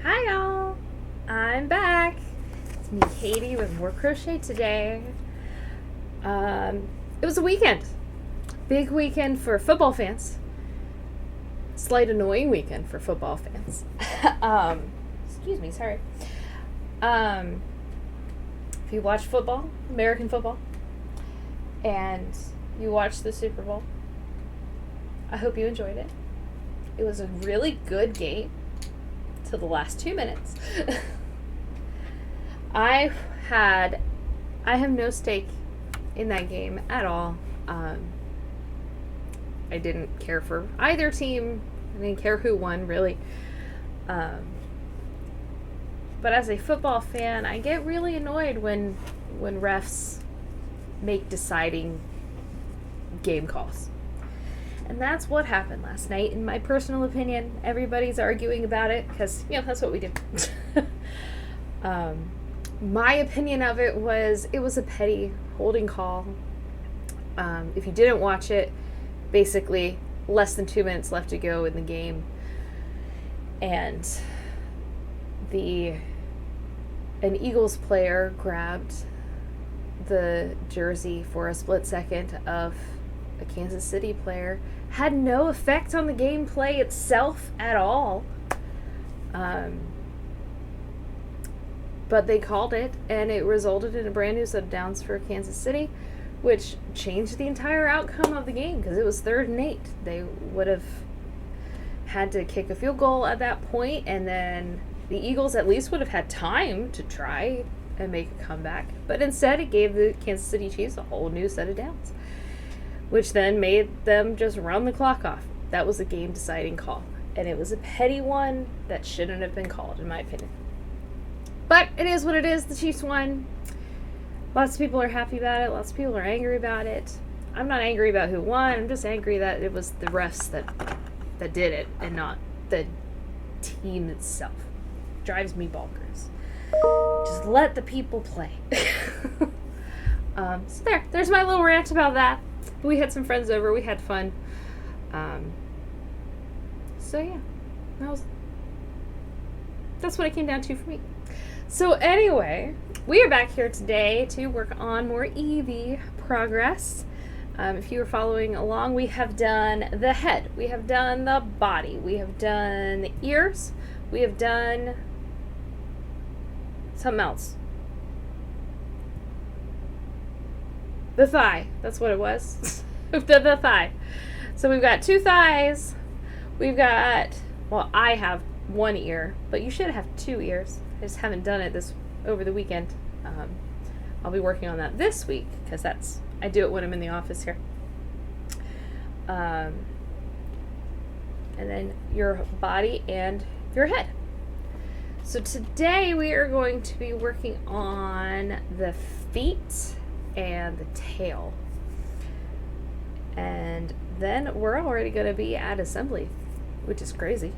Hi y'all! I'm back. It's me, Katie, with more crochet today. It was a weekend. Big weekend for football fans. Slight annoying weekend for football fans. Excuse me, sorry. If you watch football, American football, and you watched the Super Bowl, I hope you enjoyed it. It was a really good game till the last 2 minutes. I have no stake in that game at all. I didn't care for either team. I didn't care who won, really. But as a football fan, I get really annoyed when refs make deciding game calls. And that's what happened last night, in my personal opinion. Everybody's arguing about it, because, that's what we do. My opinion of it was a petty holding call. If you didn't watch it, basically less than 2 minutes left to go in the game. And an Eagles player grabbed the jersey for a split second of a Kansas City player. Had no effect on the gameplay itself at all. But they called it, and it resulted in a brand new set of downs for Kansas City, which changed the entire outcome of the game, because it was 3rd and 8. They would have had to kick a field goal at that point, and then the Eagles at least would have had time to try and make a comeback. But instead, it gave the Kansas City Chiefs a whole new set of downs, which then made them just run the clock off. That was a game-deciding call, and it was a petty one that shouldn't have been called, in my opinion. But it is what it is. The Chiefs won. Lots of people are happy about it. Lots of people are angry about it. I'm not angry about who won. I'm just angry that it was the refs that did it and not the team itself. Drives me bonkers. Just let the people play. So there's my little rant about that. We had some friends over. We had fun. So yeah, that's what it came down to for me. So anyway, we are back here today to work on more Eevee progress. If you were following along, we have done the head, we have done the body, we have done the ears, we have done something else. The thigh, that's what it was. We've done the thigh. So we've got 2 thighs. We've got, I have 1 ear, but you should have 2 ears. I just haven't done it over the weekend. I'll be working on that this week, because I do it when I'm in the office here. And then your body and your head. So today we are going to be working on the feet and the tail. And then we're already going to be at assembly, which is crazy.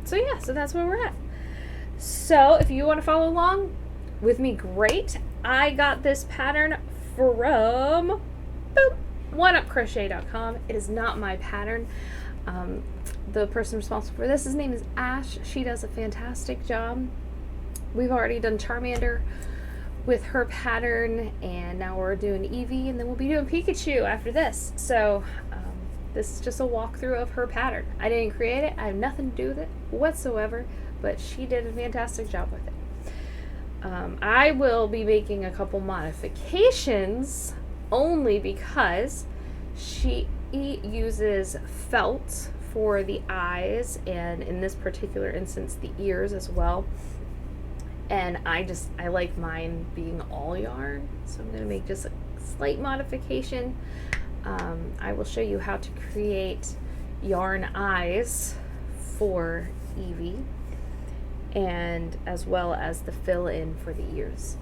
So that's where we're at. So if you want to follow along with me, great. I got this pattern from oneupcrochet.com. It is not my pattern. The person responsible for this, his name is Ash. She does a fantastic job. We've already done Charmander with her pattern, and now we're doing Eevee, and then we'll be doing Pikachu after this. So this is just a walkthrough of her pattern. I didn't create it. I have nothing to do with it whatsoever, but she did a fantastic job with it. I will be making a couple modifications only because she uses felt for the eyes, and in this particular instance, the ears as well. And I like mine being all yarn, so I'm going to make just a slight modification. I will show you how to create yarn eyes for Eevee, and as well as the fill-in for the ears.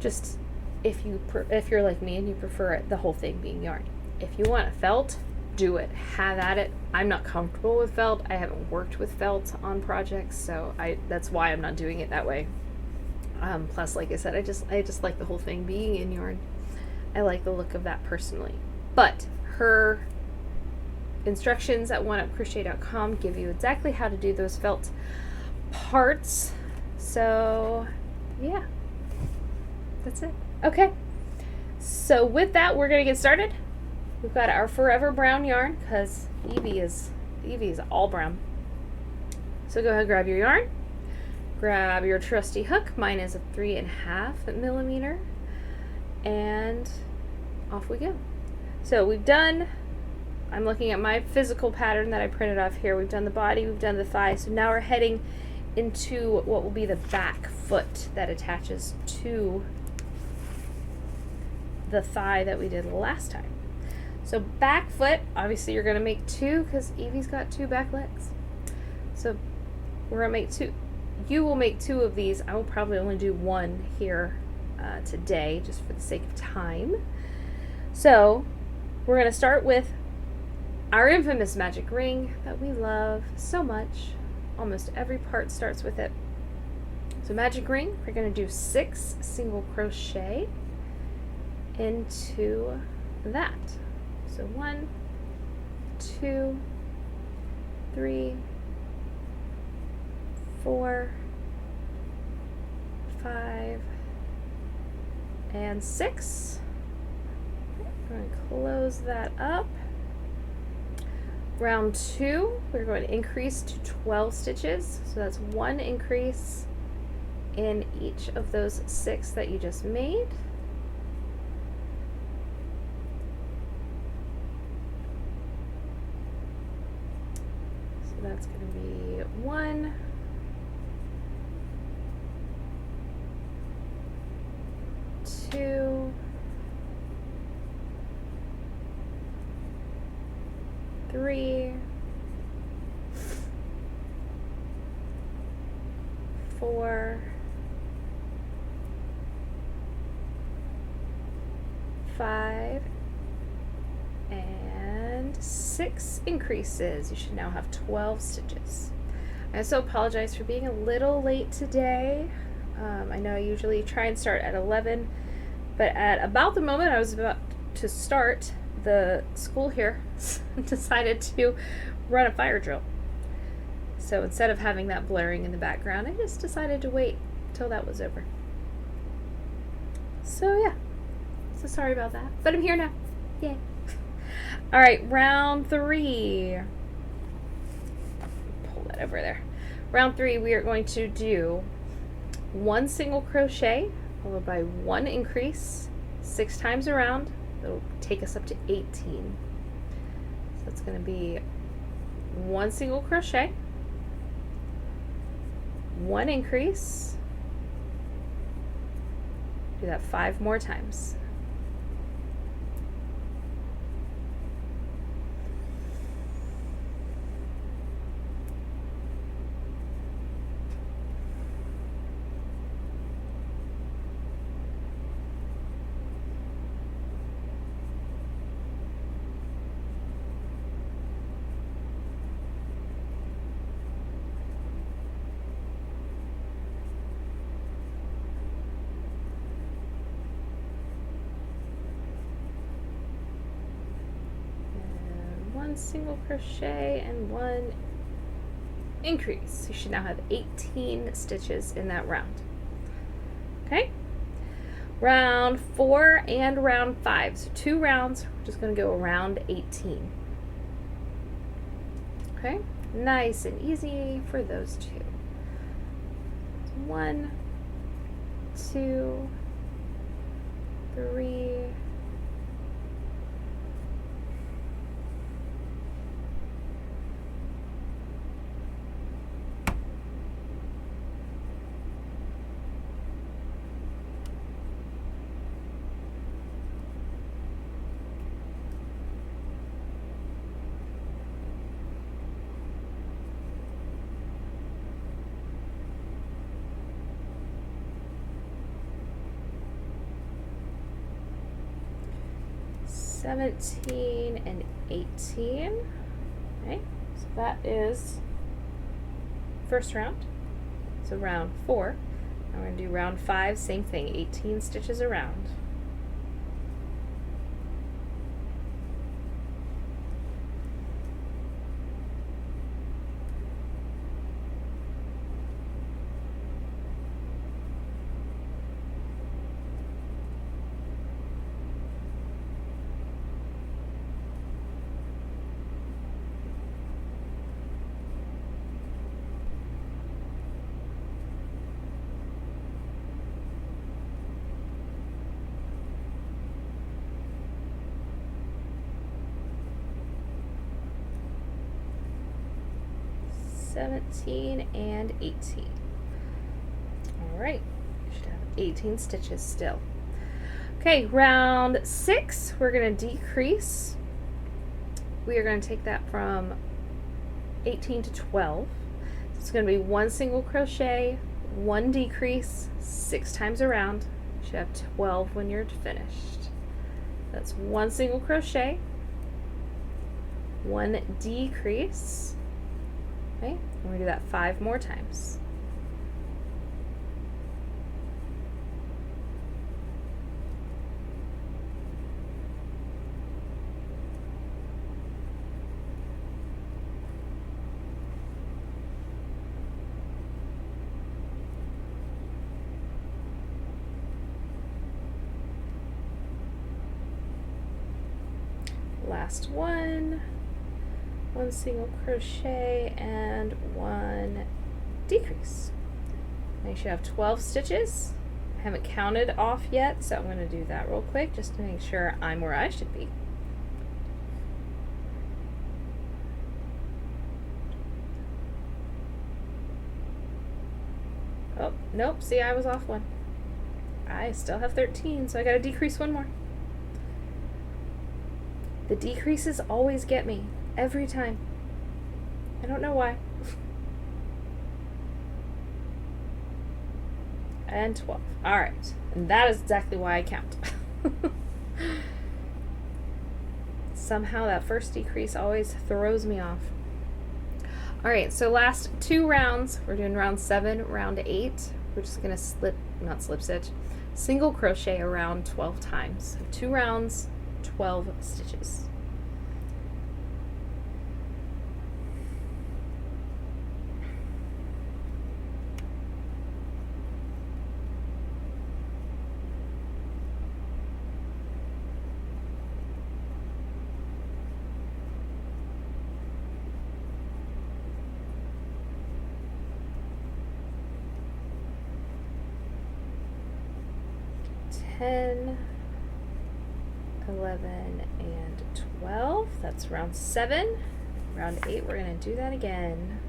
Just if you're like me and you prefer the whole thing being yarn. If you want a felt, do it. Have at it. I'm not comfortable with felt. I haven't worked with felt on projects, so that's why I'm not doing it that way. Plus, like I said, I just like the whole thing being in yarn. I like the look of that personally. But her instructions at oneupcrochet.com give you exactly how to do those felt parts. So yeah, that's it. Okay, so with that, we're gonna get started. We've got our forever brown yarn because Eevee is all brown. So go ahead and grab your yarn, grab your trusty hook. Mine is a 3.5 millimeter, and off we go. So we've done, I'm looking at my physical pattern that I printed off here. We've done the body, we've done the thigh. So now we're heading into what will be the back foot that attaches to the thigh that we did last time. So back foot, obviously you're gonna make 2 because Eevee's got 2 back legs. So we're gonna make 2. You will make 2 of these. I will probably only do 1 here today, just for the sake of time. So we're gonna start with our infamous magic ring that we love so much. Almost every part starts with it. So magic ring, we're gonna do 6 single crochet into that. So 1, 2, 3, 4, 5, and 6. I'm going to close that up. Round 2, we're going to increase to 12 stitches. So that's 1 increase in each of those 6 that you just made. So that's going to be 1, 2, 3, 4, 5, and 6 increases. You should now have 12 stitches. I also apologize for being a little late today. I know I usually try and start at 11, but at about the moment I was about to start, the school here decided to run a fire drill. So instead of having that blaring in the background, I just decided to wait till that was over. So yeah, so sorry about that, but I'm here now. Yay. All right, round 3. Pull that over there. Round 3, we are going to do 1 single crochet followed by 1 increase 6 times around. It'll take us up to 18. So it's going to be 1 single crochet, 1 increase. Do that 5 more times. Single crochet and 1 increase. You should now have 18 stitches in that round. Okay, round 4 and round 5, so 2 rounds. We're just going to go around 18. Okay, nice and easy for those 2. 1, 2, 3, 17 and 18. Okay, so that is first round. So round 4. Now we're going to do round 5, same thing, 18 stitches around. 17, and 18. All right, you should have 18 stitches still. Okay, round 6, we're going to decrease. We are going to take that from 18 to 12. So it's going to be 1 single crochet, 1 decrease, 6 times around. You should have 12 when you're finished. That's 1 single crochet, 1 decrease. Okay, and we do that 5 more times. Last one. 1 single crochet and 1 decrease. Now you should have 12 stitches. I haven't counted off yet, so I'm going to do that real quick just to make sure I'm where I should be. Oh, nope, see, I was off 1. I still have 13, so I got to decrease 1 more. The decreases always get me. Every time. I don't know why. And 12. Alright. And that is exactly why I count. Somehow that first decrease always throws me off. Alright, so last 2 rounds. We're doing round 7, round 8. We're just going to not slip stitch, single crochet around 12 times. So 2 rounds, 12 stitches. Ten, 11, and 12. That's round 7. Round 8, we're going to do that again.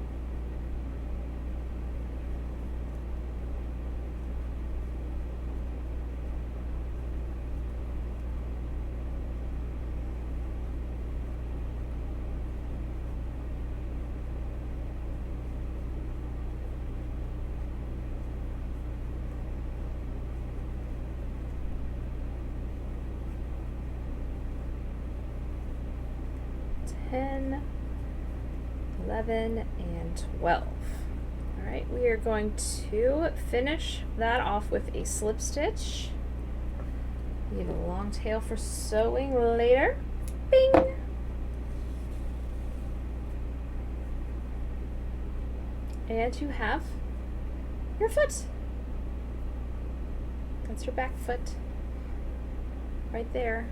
Ten, 11, and 12. Alright, we are going to finish that off with a slip stitch. Need a long tail for sewing later. Bing! And you have your foot. That's your back foot. Right there.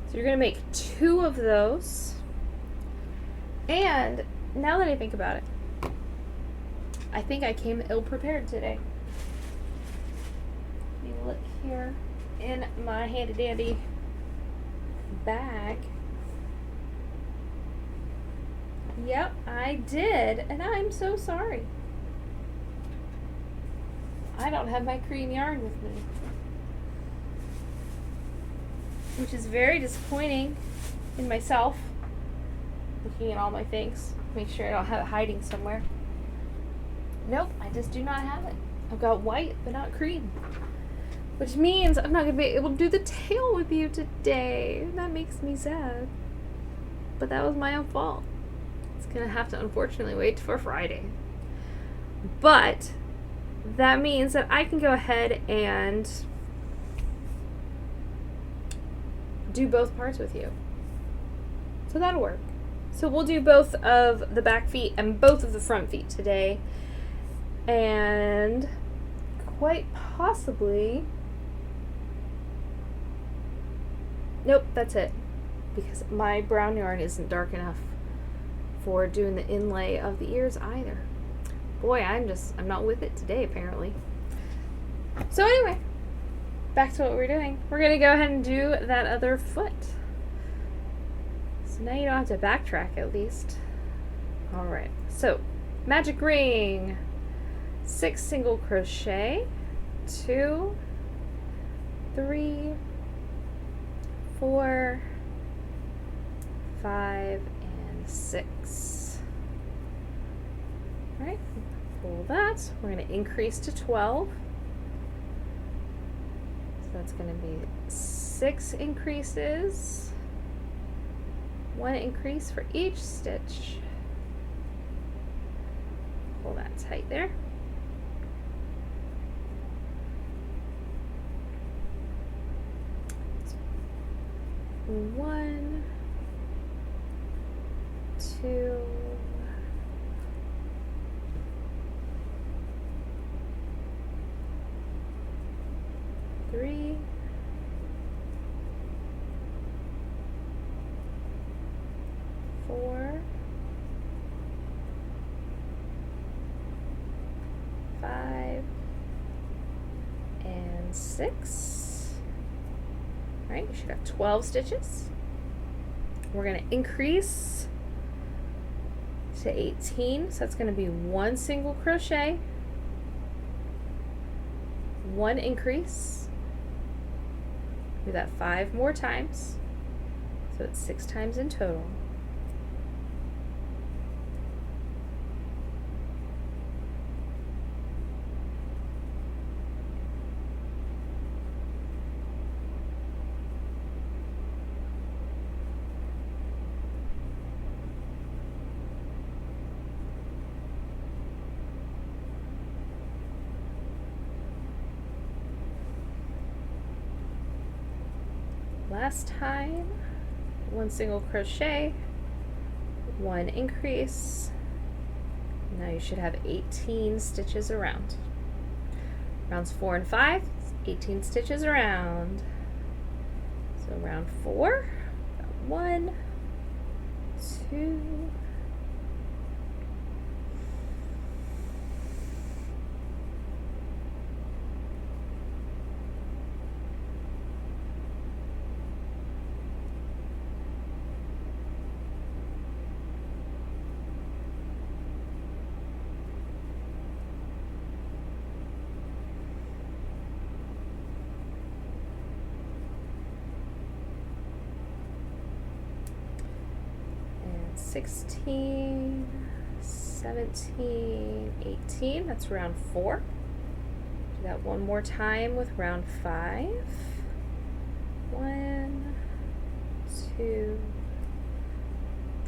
So you're going to make 2 of those. And now that I think about it, I think I came ill prepared today. Let me look here in my handy dandy bag. Yep, I did, and I'm so sorry. I don't have my cream yarn with me, which is very disappointing in myself. Looking at all my things, make sure I don't have it hiding somewhere. Nope, I just do not have it. I've got white, but not cream, which means I'm not going to be able to do the tail with you today. That makes me sad, but that was my own fault. It's going to have to unfortunately wait for Friday, but that means that I can go ahead and do both parts with you. So that'll work. So we'll do both of the back feet and both of the front feet today. And quite possibly, nope, that's it. Because my brown yarn isn't dark enough for doing the inlay of the ears either. Boy, I'm not with it today apparently. So anyway, back to what we're doing. We're going to go ahead and do that other foot. So now you don't have to backtrack at least. All right, so magic ring, 6 single crochet, 2, 3, 4, 5, and 6. All right, pull that. We're going to increase to 12. So that's going to be 6 increases, 1 increase for each stitch. Pull that tight there. So 1, 2, 3, 4, 5, and 6. All right, you should have 12 stitches. We're going to increase to 18, so that's going to be 1 single crochet, 1 increase. Do that 5 more times, so it's 6 times in total. Last time, 1 single crochet, 1 increase. Now you should have 18 stitches around. Rounds 4 and 5, 18 stitches around. So round 4, 1, 2, 16, 17, 18. That's round 4. Do that one more time with round 5. 1, 2,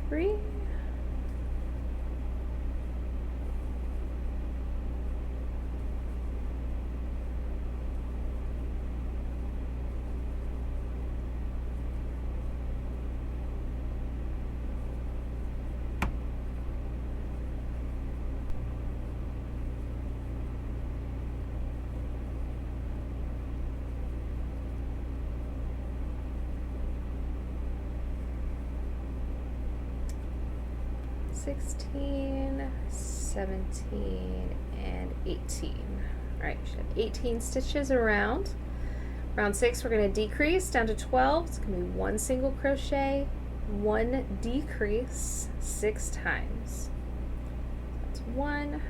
3. (16, 17, and 18). All right, you should have 18 stitches around. Round 6, we're going to decrease down to 12. It's going to be 1 single crochet, 1 decrease 6 times. That's 1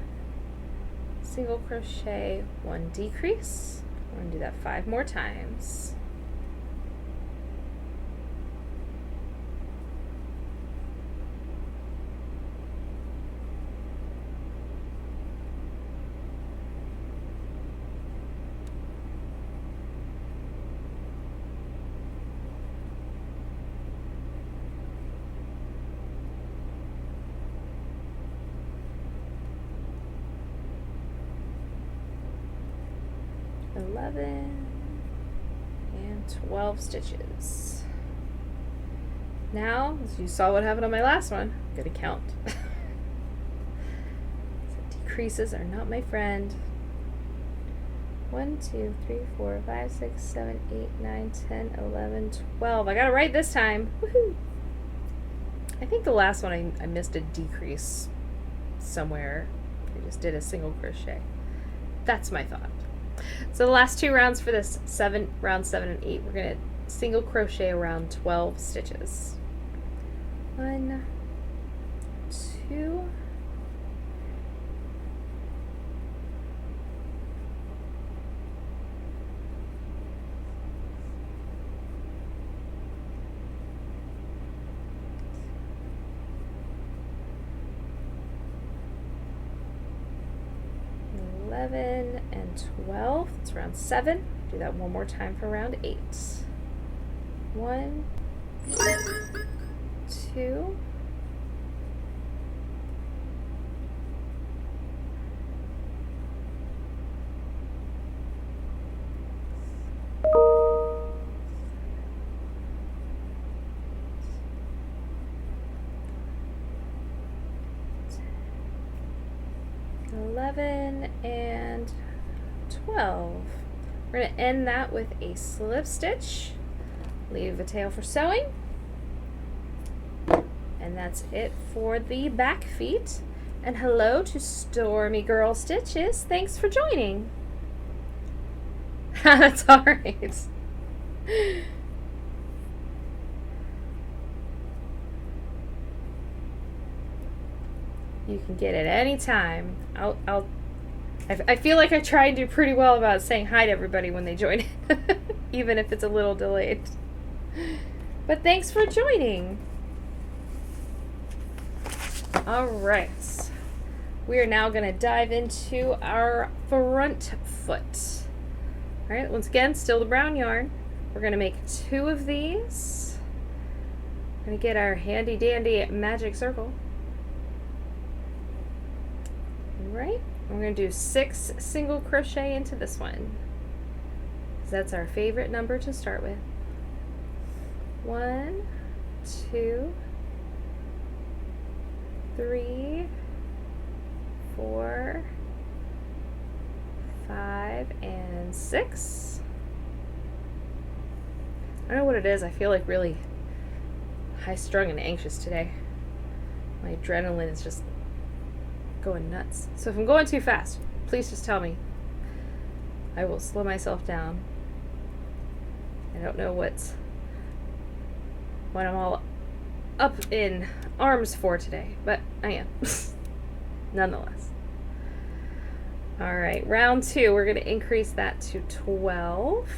single crochet, 1 decrease. We're going to do that 5 more times. And 12 stitches. Now, as you saw what happened on my last one, I'm going to count. So decreases are not my friend. 1, 2, 3, 4, 5, 6, 7, 8, 9, 10, 11, 12. I got it right this time. Woohoo! I think the last one I missed a decrease somewhere. I just did a single crochet. That's my thought. So the last 2 rounds for this round 7 and 8, we're going to single crochet around 12 stitches. 1, 2, and 12. That's round 7. Do that one more time for round 8. 1, 2, 11 and 12. We're going to end that with a slip stitch. Leave a tail for sewing. And that's it for the back feet. And hello to Stormy Girl Stitches. Thanks for joining. That's all right. You can get it anytime. I feel like I try and do pretty well about saying hi to everybody when they join in, even if it's a little delayed. But thanks for joining. All right. We are now going to dive into our front foot. All right, once again, still the brown yarn. We're going to make 2 of these. We're going to get our handy dandy magic circle. All right, we're going to do 6 single crochet into this one. That's our favorite number to start with. 1, 2, 3, 4, 5, and 6. I don't know what it is. I feel like really high-strung and anxious today. My adrenaline is just going nuts. So if I'm going too fast, please just tell me. I will slow myself down. I don't know what I'm all up in arms for today, but I am. Nonetheless. All right, round 2, we're going to increase that to 12.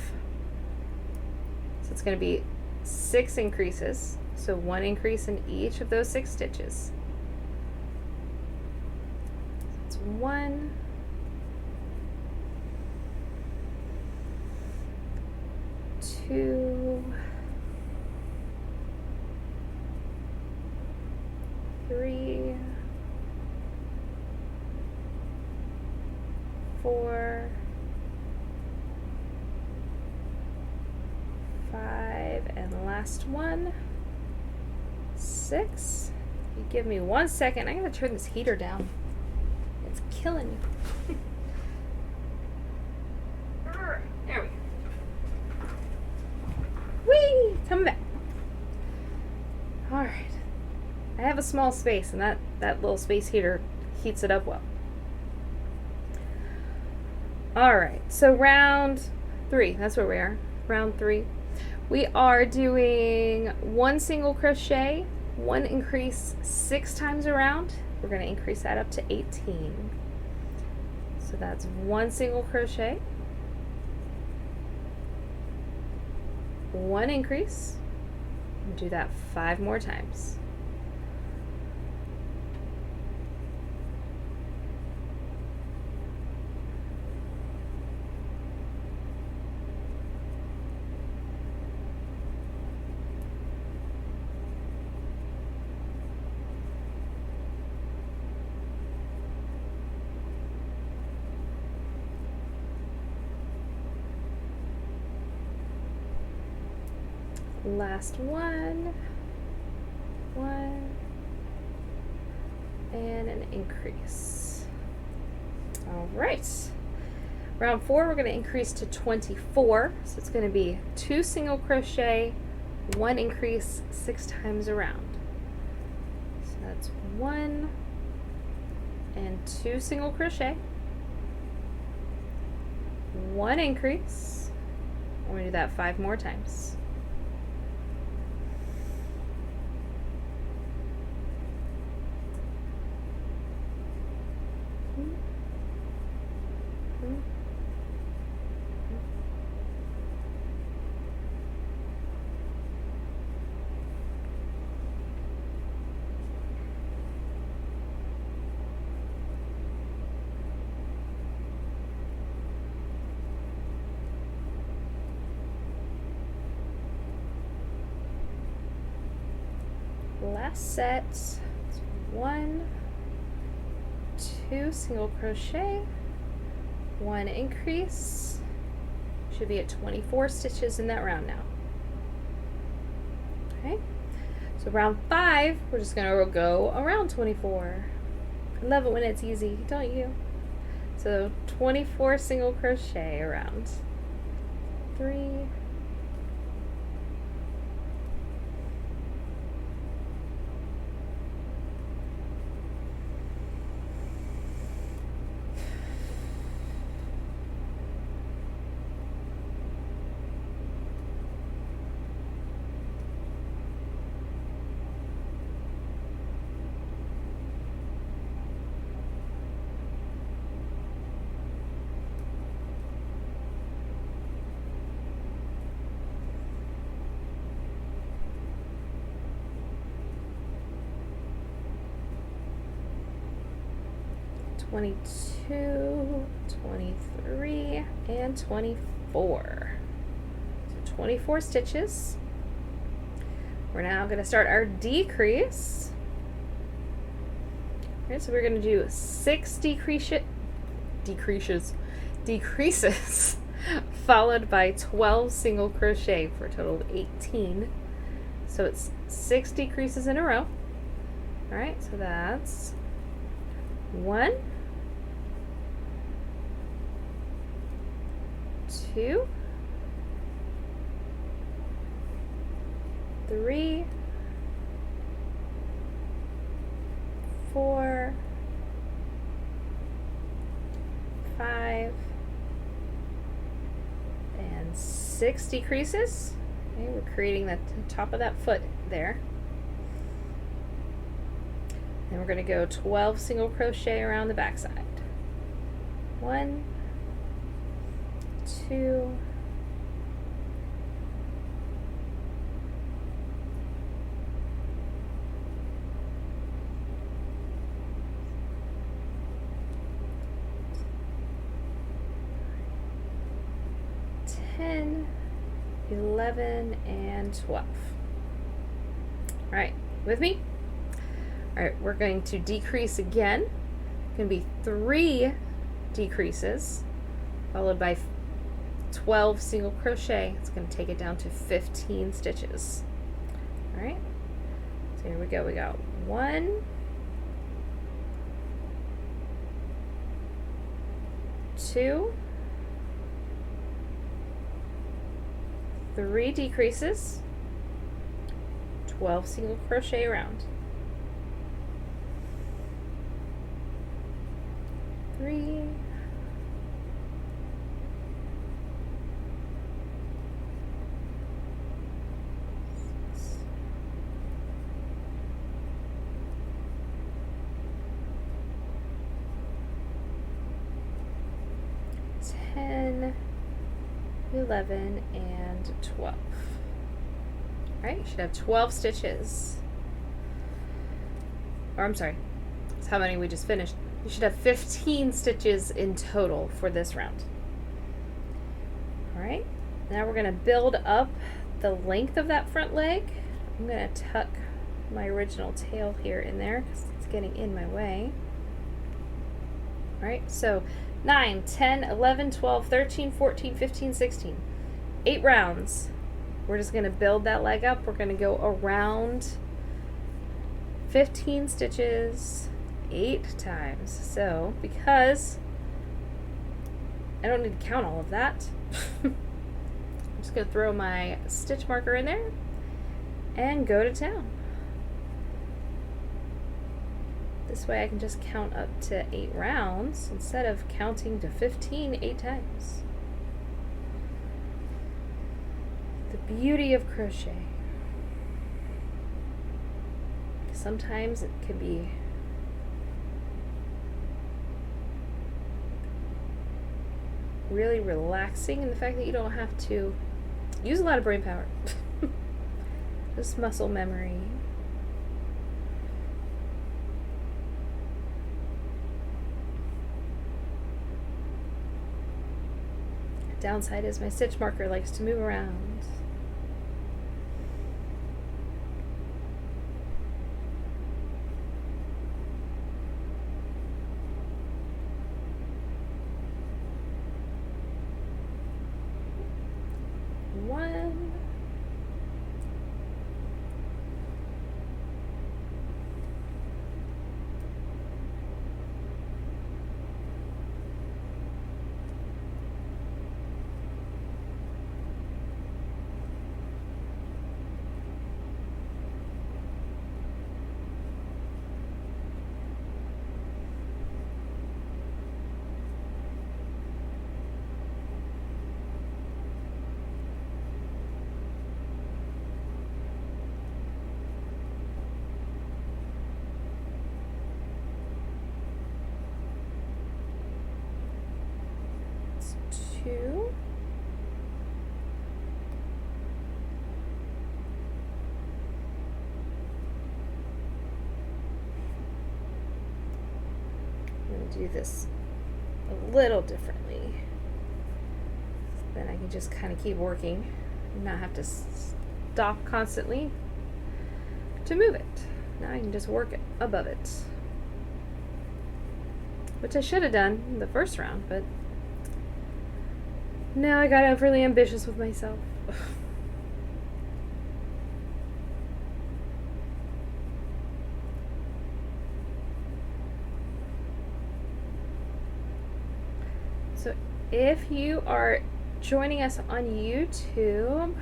So it's going to be 6 increases. So 1 increase in each of those 6 stitches. So it's 1, 2, 3, 4, 5, and last one, 6. You give me 1 second. I'm going to turn this heater down. It's killing me. There we go. Whee! Coming back. All right. I have a small space, and that little space heater heats it up well. All right, so round 3, that's where we are. Round 3. We are doing 1 single crochet, 1 increase 6 times around. We're going to increase that up to 18. So that's 1 single crochet, 1 increase, and do that 5 more times. Last one, and an increase. All right. Round 4, we're going to increase to 24. So it's going to be 2 single crochet, 1 increase 6 times around. So that's 1 and 2 single crochet, 1 increase. I'm going to do that 5 more times. last set. So 1, 2 single crochet, 1 increase. Should be at 24 stitches in that round now. Okay, so round 5, we're just gonna go around 24. I love it when it's easy, don't you? So 24 single crochet around. 3, 22, 23, and 24. So 24 stitches. We're now going to start our decrease. Okay, so we're going to do 6 decreases, followed by 12 single crochet for a total of 18. So it's 6 decreases in a row. All right, so that's 1, 2, 3, 4, 5, and 6 decreases. Okay, we're creating the top of that foot there. And we're going to go 12 single crochet around the back side. 1, 2, 10, 11, and 12. All right, with me? All right, we're going to decrease again. It's going to be 3 decreases, followed by 12 single crochet. It's going to take it down to 15 stitches. All right, so here we go. We got 1, 2, 3 decreases, 12 single crochet around. 3, 6, 10, 11, and 12. All right, you should have 12 stitches. Or I'm sorry, that's how many we just finished. You should have 15 stitches in total for this round. All right, now we're going to build up the length of that front leg. I'm going to tuck my original tail here in there because it's getting in my way. All right, so 9, 10, 11, 12, 13, 14, 15, 16. 8 rounds. We're just going to build that leg up. We're going to go around 15 stitches 8 times. So, because I don't need to count all of that, I'm just going to throw my stitch marker in there and go to town. This way I can just count up to 8 rounds instead of counting to 15 8 times. The beauty of crochet. Sometimes it can be really relaxing in the fact that you don't have to use a lot of brain power. Just muscle memory. Downside is my stitch marker likes to move around. 2. I'm going to do this a little differently. Then I can just kind of keep working and not have to stop constantly to move it. Now I can just work above it. Which I should have done in the first round, but now I got overly ambitious with myself. So if you are joining us on YouTube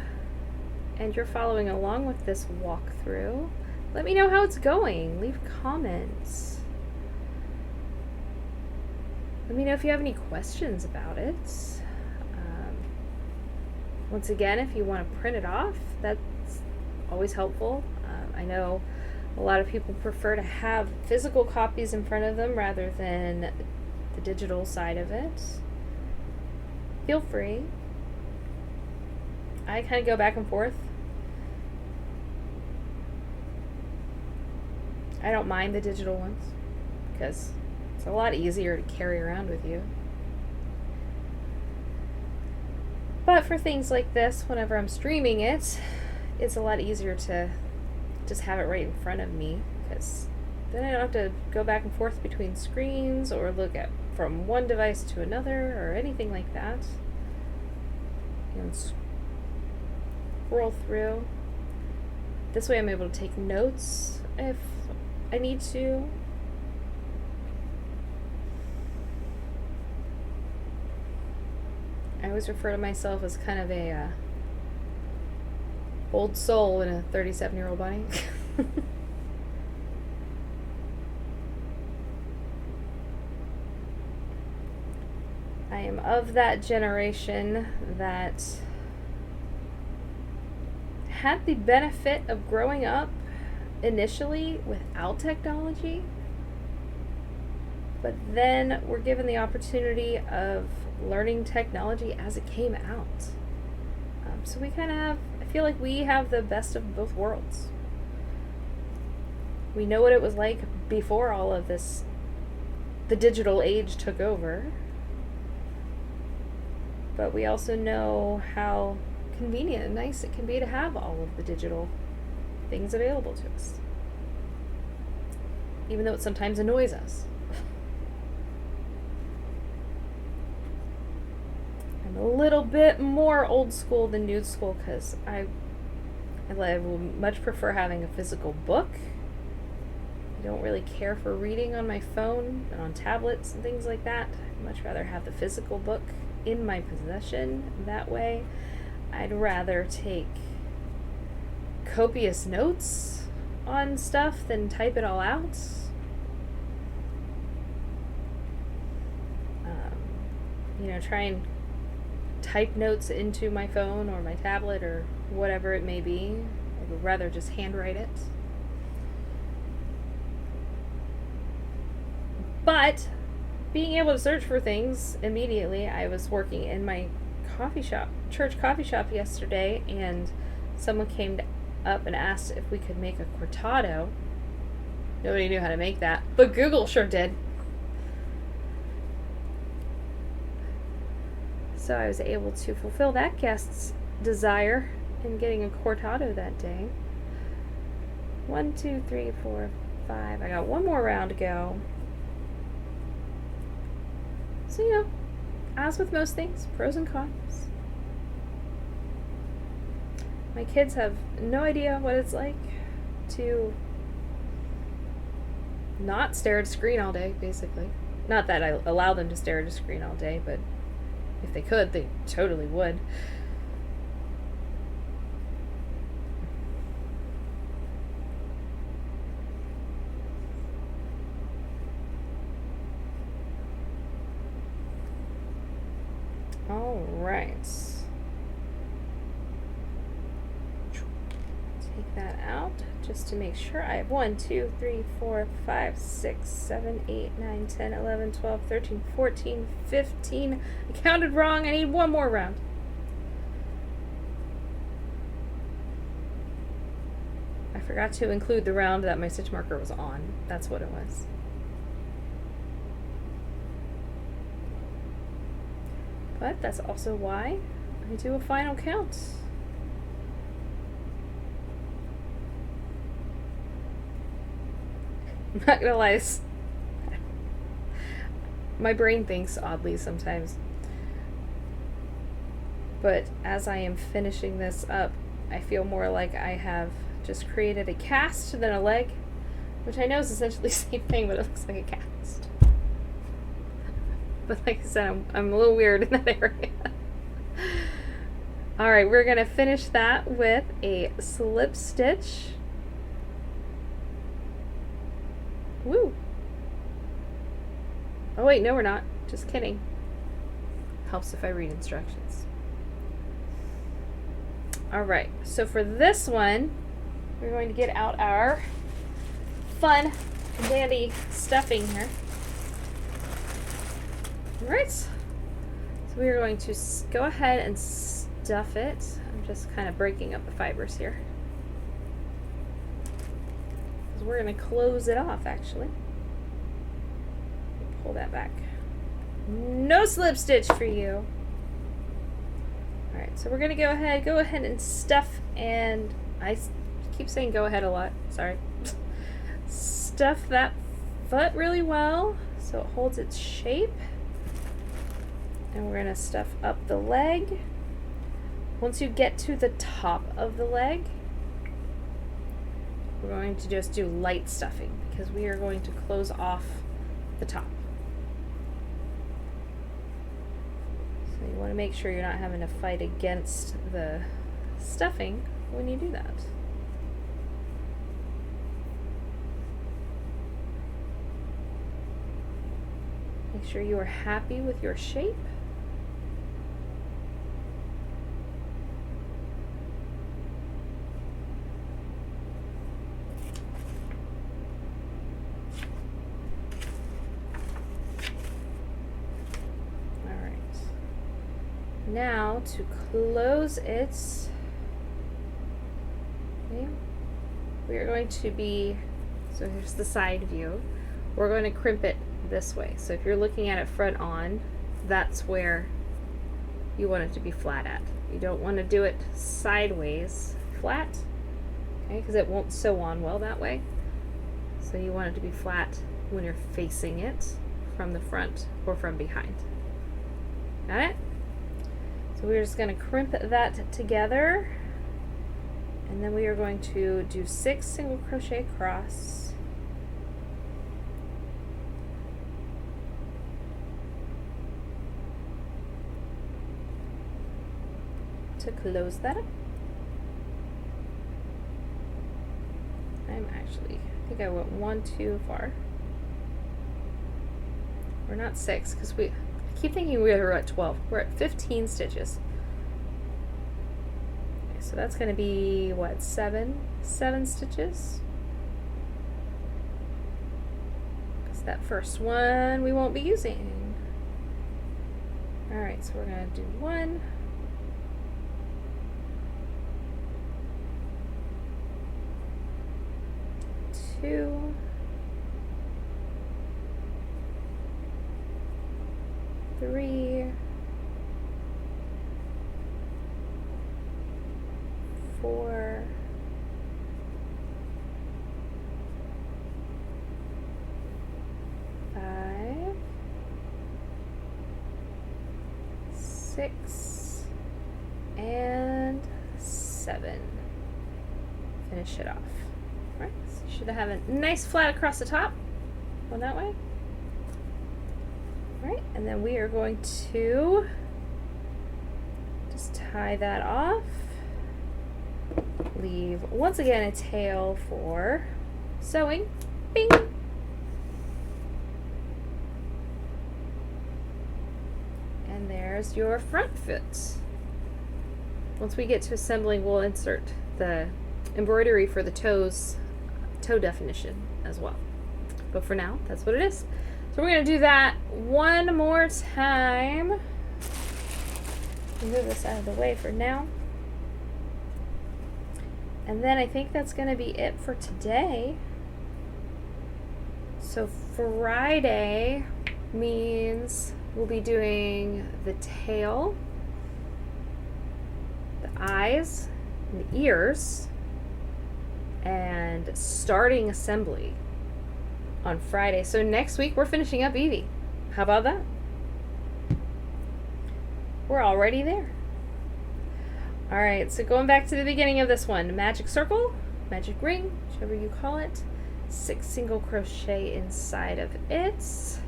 and you're following along with this walkthrough, let me know how it's going. Leave comments. Let me know if you have any questions about it. Once again, if you want to print it off, that's always helpful. I know a lot of people prefer to have physical copies in front of them rather than the digital side of it. Feel free. I kind of go back and forth. I don't mind the digital ones because it's a lot easier to carry around with you. But for things like this, whenever I'm streaming it, it's a lot easier to just have it right in front of me, because then I don't have to go back and forth between screens or look at from one device to another or anything like that. You know, scroll through. This way I'm able to take notes if I need to. I always refer to myself as kind of a old soul in a 37-year-old body. I am of that generation that had the benefit of growing up initially without technology, but then we're given the opportunity of learning technology as it came out. So we kind of have, I feel like we have the best of both worlds. We know what it was like before all of this, the digital age took over, but we also know how convenient and nice it can be to have all of the digital things available to us, even though it sometimes annoys us. I'm a little bit more old school than new school because I would much prefer having a physical book. I don't really care for reading on my phone and on tablets and things like that. I'd much rather have the physical book in my possession. That way, I'd rather take copious notes on stuff than type it all out. Try and type notes into my phone or my tablet or whatever it may be. I would rather just handwrite it. But being able to search for things immediately, I was working in my church coffee shop yesterday, and someone came up and asked if we could make a cortado. Nobody knew how to make that, but Google sure did. So I was able to fulfill that guest's desire in getting a cortado that day. 1, 2, 3, 4, 5. I got one more round to go. So, as with most things, pros and cons. My kids have no idea what it's like to not stare at a screen all day, basically. Not that I allow them to stare at a screen all day, but if they could, they totally would. All right. Take that out. just to make sure. I have 1, 2, 3, 4, 5, 6, 7, 8, 9, 10, 11, 12, 13, 14, 15. I counted wrong. I need one more round. I forgot to include the round that my stitch marker was on. That's what it was. But that's also why I do a final count. I'm not gonna lie, my brain thinks oddly sometimes. But as I am finishing this up, I feel more like I have just created a cast than a leg, which I know is essentially the same thing, but it looks like a cast. But like I said, I'm a little weird in that area. Alright, we're gonna finish that with a slip stitch. Woo! Oh wait, no we're not. Just kidding. Helps if I read instructions. Alright, so for this one, we're going to get out our fun, dandy stuffing here. Alright, so we are going to go ahead and stuff it. I'm just kind of breaking up the fibers here. We're going to close it off, actually. Pull that back. No slip stitch for you. Alright, so we're going to go ahead and stuff, and I keep saying go ahead a lot, sorry. Stuff that foot really well so it holds its shape. And we're going to stuff up the leg. Once you get to the top of the leg, we're going to just do light stuffing because we are going to close off the top. So you want to make sure you're not having to fight against the stuffing when you do that. Make sure you are happy with your shape. Now to close it, okay, we are going to be, so here's the side view, we're going to crimp it this way. So if you're looking at it front on, that's where you want it to be flat at. You don't want to do it sideways flat, okay, because it won't sew on well that way. So you want it to be flat when you're facing it from the front or from behind. Got it? So we're just going to crimp that together, and then we are going to do 6 single crochet across, to close that up. I think I went 1 too far. We're not 6 because I keep thinking we were at 12. We're at 15 stitches. Okay, so that's going to be, what, 7 stitches? Because that first one we won't be using. Alright, so we're going to do 1. 2. 3, 4, 5, 6, and 7. Finish it off. Right, so you should have a nice flat across the top. Going that way. Right, and then we are going to just tie that off. Leave, once again, a tail for sewing. Bing! And there's your front foot. Once we get to assembling, we'll insert the embroidery for the toes, toe definition as well. But for now, that's what it is. So we're going to do that one more time. Move this out of the way for now. And then I think that's going to be it for today. So Friday means we'll be doing the tail, the eyes, and the ears, and starting assembly on Friday. So next week we're finishing up Eevee. How about that? We're already there. All right, so going back to the beginning of this one, magic circle, magic ring, whichever you call it, 6 single crochet inside of it.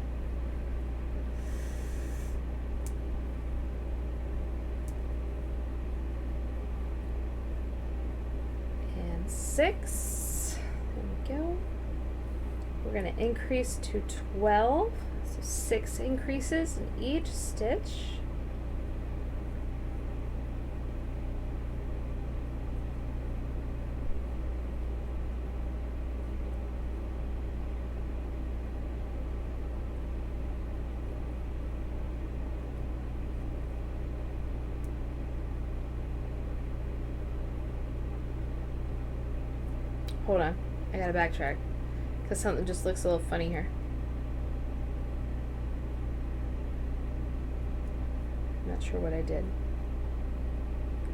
And 6. There we go. We're going to increase to 12, so 6 increases in each stitch. Hold on, I gotta backtrack because something just looks a little funny here. I'm not sure what I did.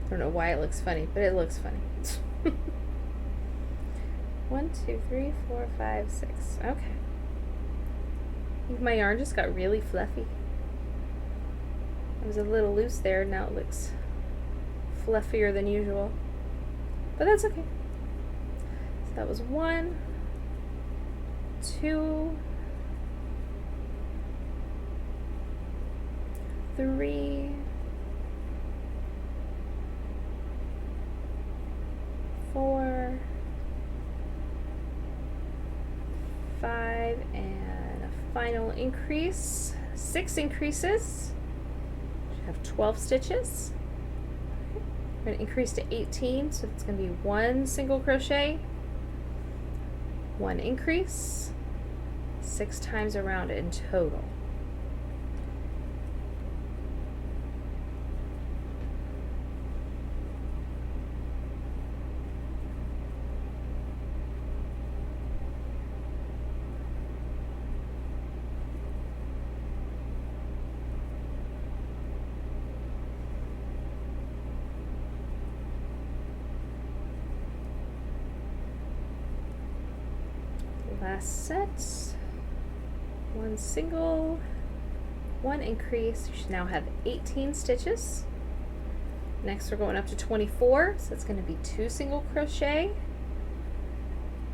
I don't know why it looks funny, but it looks funny. 1, 2, 3, 4, 5, 6. Okay. I think my yarn just got really fluffy. It was a little loose there, now it looks fluffier than usual. But that's okay. So that was 1, 2, 3, 4, 5, and a final increase. 6 increases. Should have 12 stitches. We're going to increase to 18, so it's going to be 1 single crochet, 1 increase, 6 times around in total. Last set, 1 single, 1 increase. You should now have 18 stitches. Next we're going up to 24, so it's going to be 2 single crochet.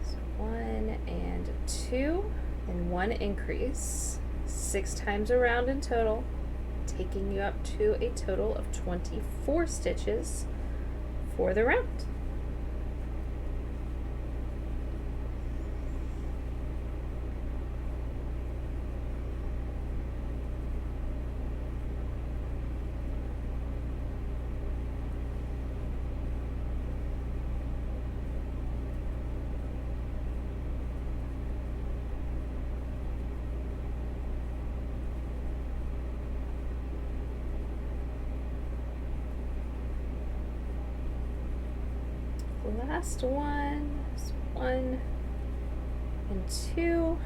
So 1 and 2, and 1 increase, 6 times around in total, taking you up to a total of 24 stitches for the round. Last one is 1 and 2,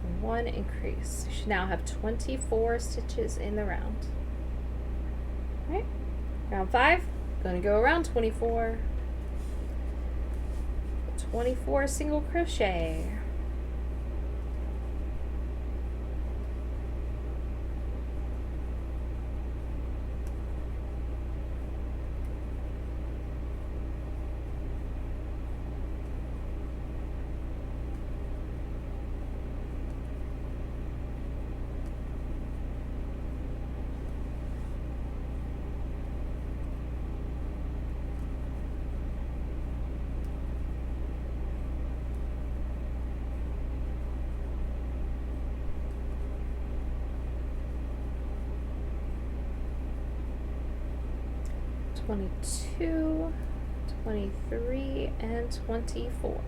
and 1 increase. You should now have 24 stitches in the round. All right, round 5, going to go around 24. 24 single crochet. 23, and 24. All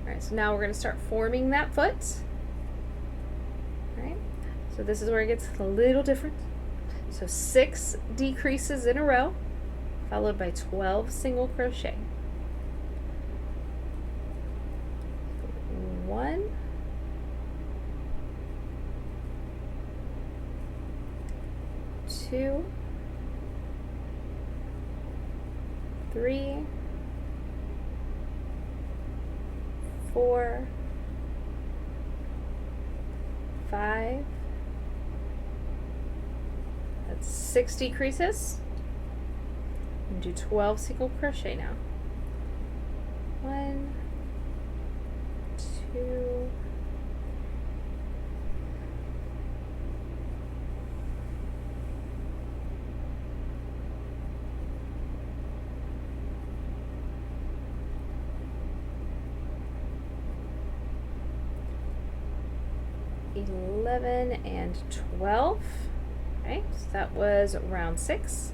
right, so now we're going to start forming that foot. All right, so this is where it gets a little different. So 6 decreases in a row, followed by 12 single crochet. 1, 2, 3, 4, 5, that's 6 decreases, and do 12 single crochet now. 1, 2, 11 and 12. Okay, so that was round 6.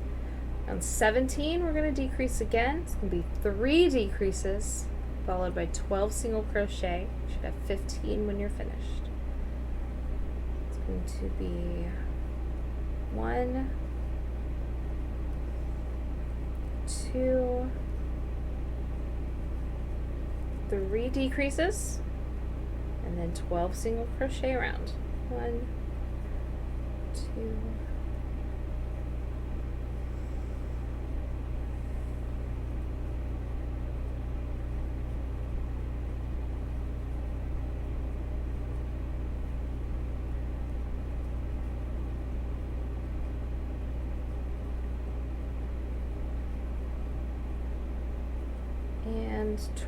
Round 17, we're going to decrease again. It's going to be 3 decreases, followed by 12 single crochet. You should have 15 when you're finished. It's going to be 1, 2, 3 decreases, and then 12 single crochet around. 1, 2,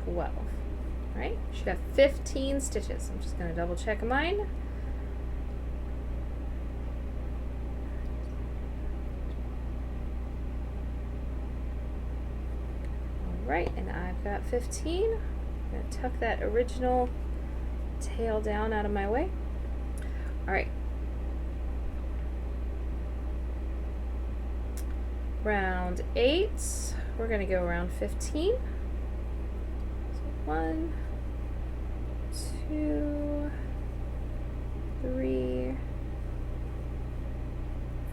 12. All right, should have 15 stitches. I'm just going to double check mine. All right, and I've got 15. I'm going to tuck that original tail down out of my way. All right. Round 8, we're going to go around 15. 1, 2, 3,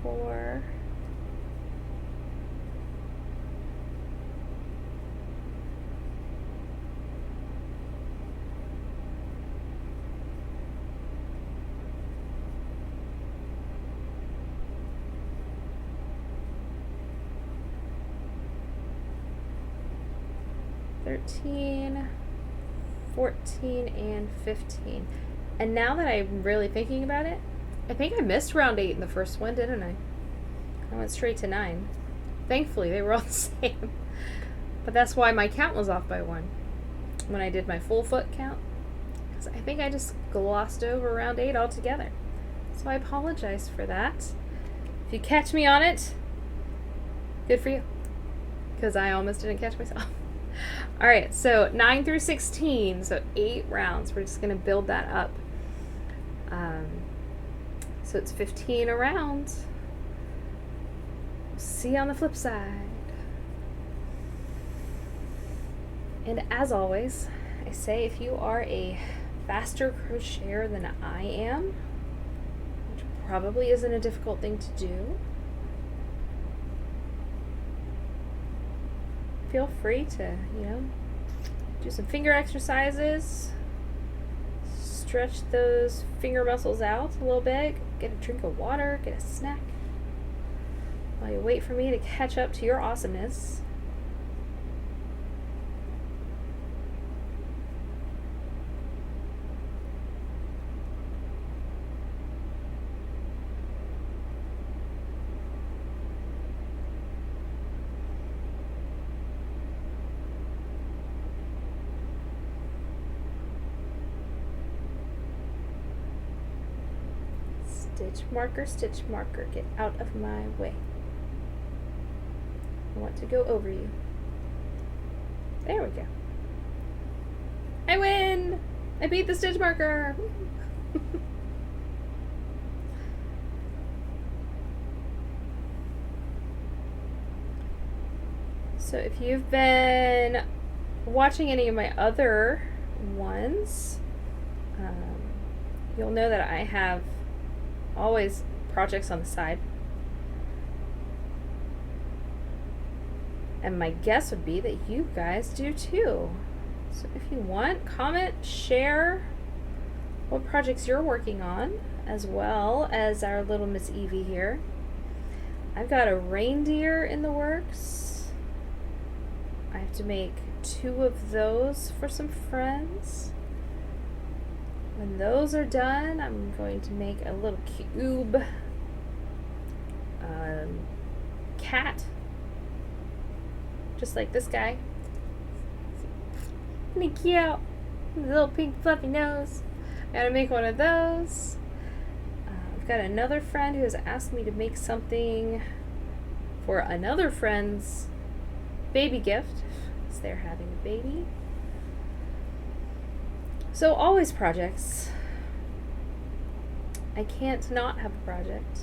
4, 13, 14, and 15. And now that I'm really thinking about it, I think I missed round 8 in the first one, didn't I? I went straight to 9. Thankfully, they were all the same. But that's why my count was off by 1 when I did my full foot count. Because I think I just glossed over round 8 altogether. So I apologize for that. If you catch me on it, good for you. Because I almost didn't catch myself. All right, so 9 through 16, so 8 rounds. We're just going to build that up. So it's 15 a round. See you on the flip side. And as always, I say if you are a faster crocheter than I am, which probably isn't a difficult thing to do, feel free to, do some finger exercises, stretch those finger muscles out a little bit, get a drink of water, get a snack, while you wait for me to catch up to your awesomeness. Stitch marker, get out of my way. I want to go over you. There we go. I win! I beat the stitch marker! So if you've been watching any of my other ones, you'll know that I have always projects on the side. And my guess would be that you guys do too. So if you want, comment, share what projects you're working on, as well as our little Miss Eevee here. I've got a reindeer in the works. I have to make 2 of those for some friends. When those are done, I'm going to make a little cube cat, just like this guy. Isn't he cute? His little pink fluffy nose. I gotta make one of those. I've got another friend who has asked me to make something for another friend's baby gift, because they're having a baby. So always projects. I can't not have a project.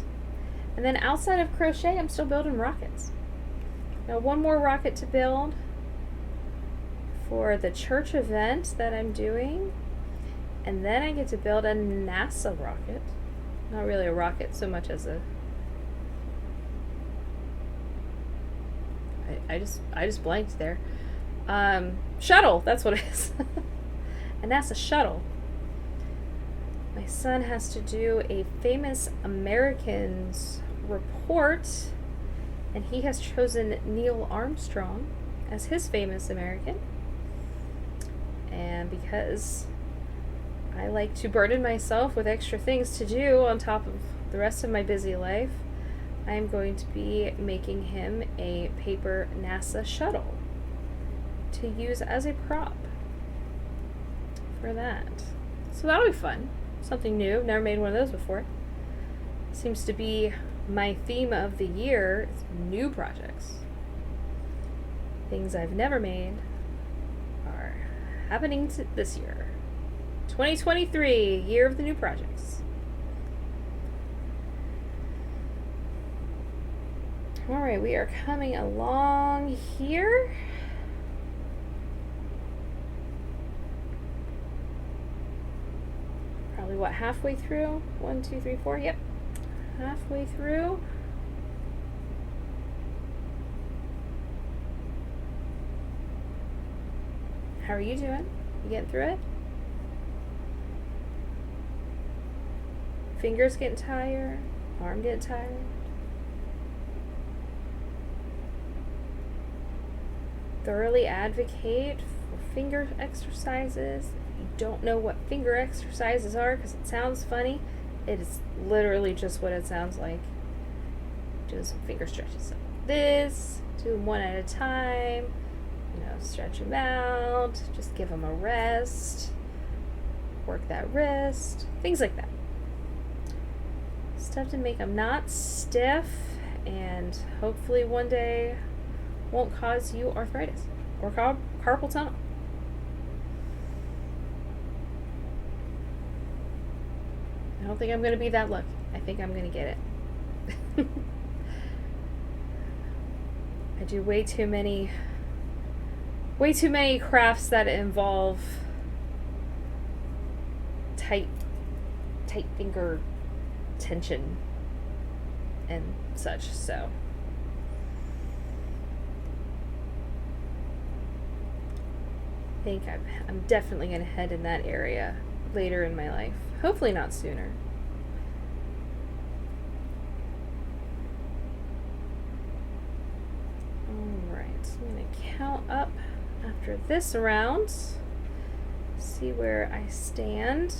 And then outside of crochet, I'm still building rockets. Now, one more rocket to build for the church event that I'm doing. And then I get to build a NASA rocket. Not really a rocket so much as a... I just blanked there. Shuttle, that's what it is. A NASA shuttle. My son has to do a famous Americans report, and he has chosen Neil Armstrong as his famous American. And because I like to burden myself with extra things to do on top of the rest of my busy life, I am going to be making him a paper NASA shuttle to use as a prop for that. So that'll be fun. Something new. Never made one of those before. Seems to be my theme of the year. It's new projects. Things I've never made are happening this year. 2023, year of the new projects. Alright, we are coming along here. Probably, what, halfway through? 1, 2, 3, 4, yep. Halfway through. How are you doing? You getting through it? Fingers getting tired? Arm getting tired? Thoroughly advocate for finger exercises. If you don't know what finger exercises are because it sounds funny, it is literally just what it sounds like. Doing some finger stretches like this, do them one at a time, stretch them out, just give them a rest, work that wrist, things like that. Stuff to make them not stiff and hopefully one day won't cause you arthritis or carpal tunnel. I don't think I'm going to be that lucky. I think I'm going to get it. I do way too many crafts that involve tight finger tension and such, so I think I'm definitely going to head in that area later in my life. Hopefully not sooner. Alright, I'm going to count up after this round, see where I stand.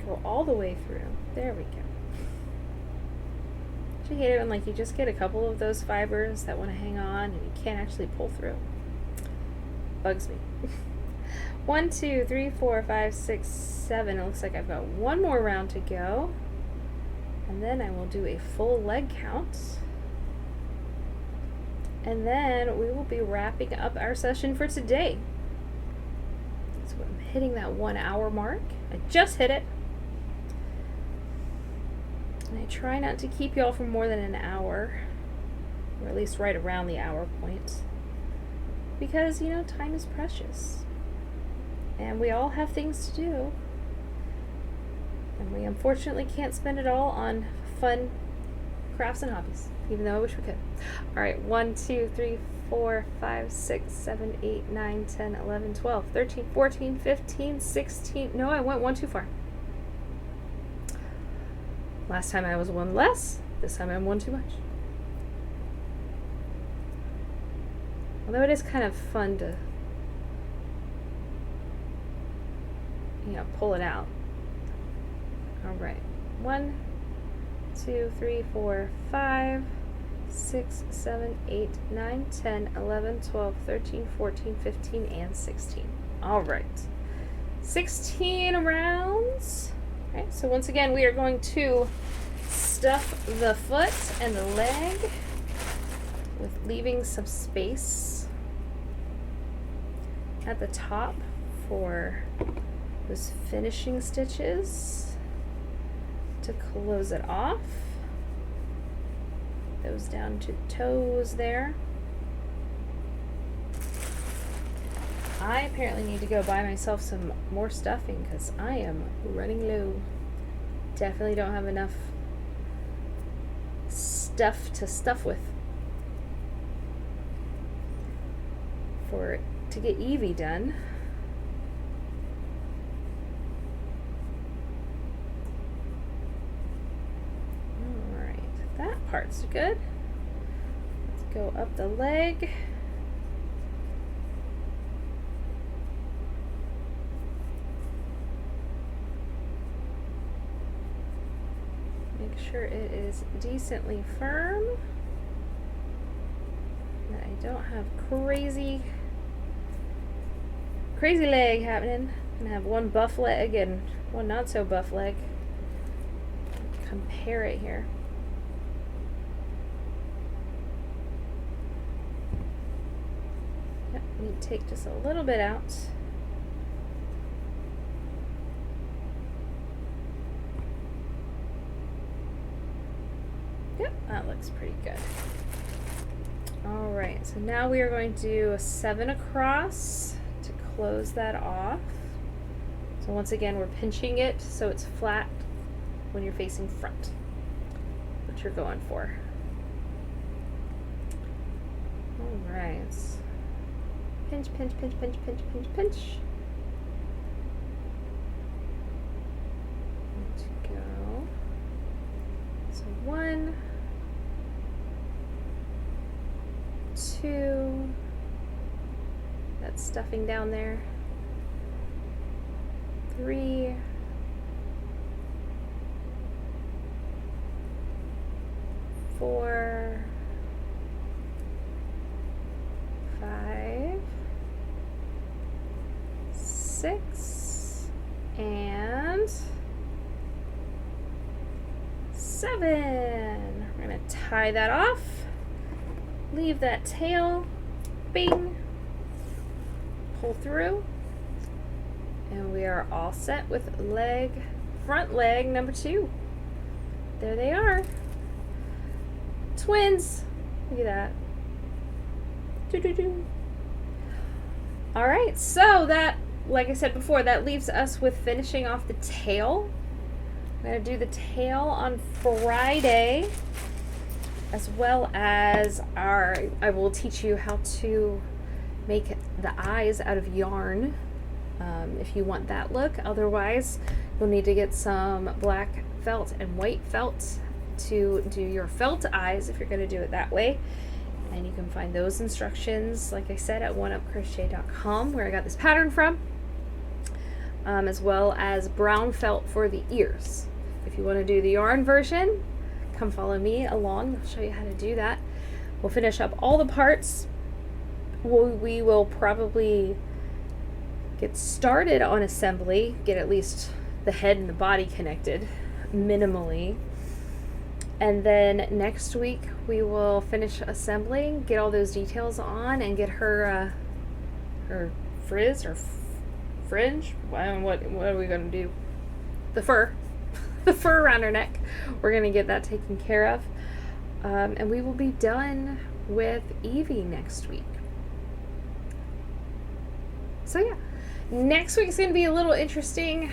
Go all the way through. There we go. Don't you hate it when you just get a couple of those fibers that want to hang on and you can't actually pull through? Bugs me. 1, 2, 3, 4, 5, 6, 7. It looks like I've got one more round to go. And then I will do a full leg count. And then we will be wrapping up our session for today. So I'm hitting that 1 hour mark. I just hit it. And I try not to keep y'all for more than an hour, or at least right around the hour point, because, you know, time is precious. And we all have things to do. And we unfortunately can't spend it all on fun crafts and hobbies, even though I wish we could. Alright, 1, 2, 3, 4, 5, 6, 7, 8, 9, 10, 11, 12, 13, 14, 15, 16. No, I went one too far. Last time I was one less. This time I'm one too much. Although it is kind of fun to, you know, pull it out. Alright. 1, 2, 3, 4, 5, 6, 7, 8, 9, 10, 11, 12, 13, 14, 15, and 16. Alright. 16 rounds. Okay, so once again, we are going to stuff the foot and the leg with leaving some space at the top for those finishing stitches to close it off. Those down to toes there. I apparently need to go buy myself some more stuffing because I am running low. Definitely don't have enough stuff to stuff with to get Eevee done. Alright, that part's good. Let's go up the leg. Make sure it is decently firm, that I don't have crazy leg happening. I'm gonna have one buff leg and one not so buff leg. Compare it here. Yep, need to take just a little bit out. Yep, that looks pretty good. Alright, so now we are going to do a 7 across to close that off. So once again, we're pinching it so it's flat when you're facing front, what you're going for. Alright. Pinch, pinch, pinch, pinch, pinch, pinch, pinch. Let's go. So 1, 2, that's stuffing down there. 3, 4, 5, 6, and 7. We're going to tie that off. Leave that tail. Bing. Pull through. And we are all set with front leg number 2. There they are. Twins. Look at that. Doo-doo-doo. Alright, so that, like I said before, that leaves us with finishing off the tail. I'm going to do the tail on Friday, as well as I will teach you how to make the eyes out of yarn if you want that look. Otherwise, you'll need to get some black felt and white felt to do your felt eyes if you're going to do it that way. And you can find those instructions, like I said, at oneupcrochet.com, where I got this pattern from, as well as brown felt for the ears. If you want to do the yarn version, come follow me along. I'll show you how to do that. We'll finish up all the parts. We will probably get started on assembly, get at least the head and the body connected minimally, And then next week we will finish assembling, get all those details on, and get her her frizz or fringe. What are we gonna do? The fur, the fur around her neck. We're gonna get that taken care of, and we will be done with Eevee next week. So yeah, next week's gonna be a little interesting,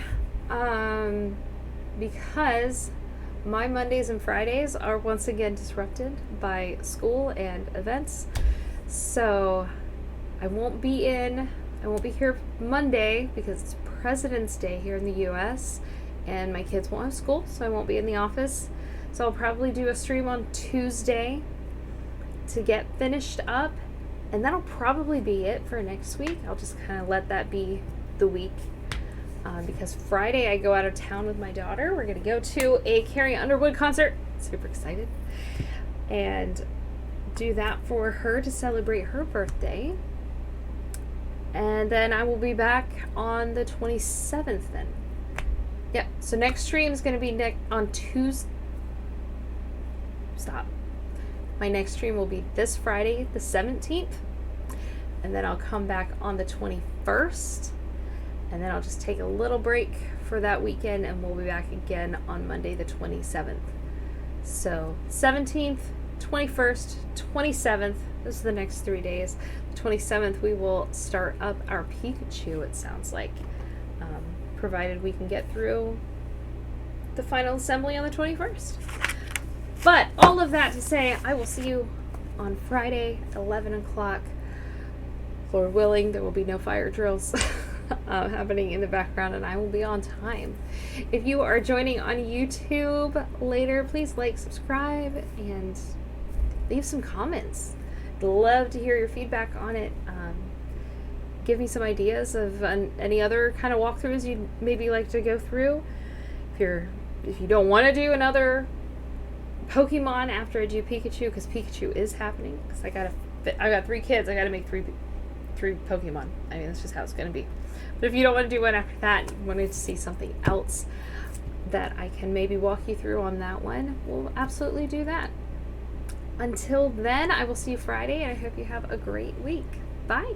because my Mondays and Fridays are once again disrupted by school and events. So I won't be here Monday because it's President's Day here in the US and my kids won't have school, so I won't be in the office. So I'll probably do a stream on Tuesday to get finished up, and that'll probably be it for next week. I'll just kind of let that be the week. Because Friday I go out of town with my daughter. We're going to go to a Carrie Underwood concert. Super excited. And do that for her to celebrate her birthday. And then I will be back on the 27th then. Yep. So next stream is going to be on Tuesday. Stop. My next stream will be this Friday, the 17th. And then I'll come back on the 21st. And then I'll just take a little break for that weekend, and we'll be back again on Monday the 27th. So 17th, 21st, 27th, those are the next 3 days. The 27th we will start up our Pikachu, it sounds like, provided we can get through the final assembly on the 21st. But all of that to say, I will see you on Friday, 11 o'clock. Lord willing, there will be no fire drills happening in the background, and I will be on time. If you are joining on YouTube later, please like, subscribe, and leave some comments. I'd love to hear your feedback on it. Give me some ideas of any other kind of walkthroughs you'd maybe like to go through. If you don't want to do another Pokemon after I do Pikachu, because Pikachu is happening, because I got 3 kids, I gotta make three Pokemon. I mean, that's just how it's gonna be. But if you don't want to do one after that, you wanted to see something else that I can maybe walk you through on that one, we'll absolutely do that. Until then, I will see you Friday, and I hope you have a great week. Bye.